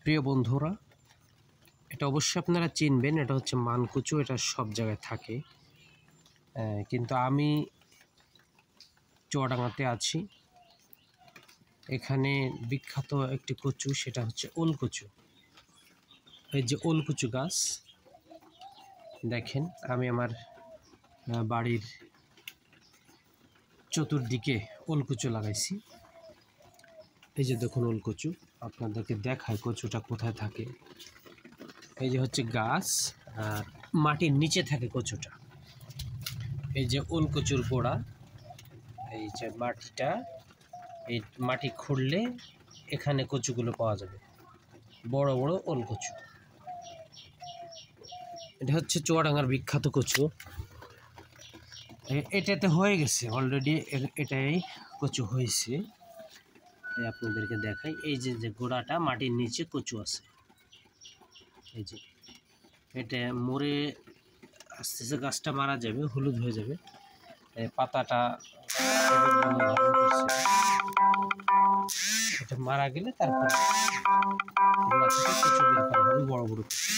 প্রিয় বন্ধুরা, এটা অবশ্যই আপনারা চিনবেন। এটা হচ্ছে মানকুচু। এটা সব জায়গায় থাকে, কিন্তু আমি চুয়াডাঙ্গাতে আছি। এখানে বিখ্যাত একটি কচু, সেটা হচ্ছে ওলকচু। এই যে ওলকচু গাছ দেখেন, আমি আমার বাড়ির চতুর্দিকে ওলকচু লাগাইছি। এই যে দেখুন ওলকচু, আপনাদেরকে দেখায় কচুটা কোথায় থাকে। এই যে হচ্ছে গাছ, আর মাটির নিচে থাকে কচুটা। এই যে ওলকচুর গোড়া, এই যে মাটিটা, এই মাটি খুঁড়লে এখানে কচুগুলো পাওয়া যাবে, বড় বড় ওলকচু। এটা হচ্ছে চুয়াডাঙ্গার বিখ্যাত কচু। এটাতে হয়ে গেছে অলরেডি, এটাই কচু হয়েছে। আপনাদেরকে দেখাই, এই যে যে গোড়াটা মাটির নিচে কচু আছে। এই যে এটা মরে আস্তে আস্তে গাছটা মারা যাবে, হলুদ হয়ে যাবে, পাতাটা এটা মারা গেলে তারপর কচু বের করা হবে, বড় বড় কচু।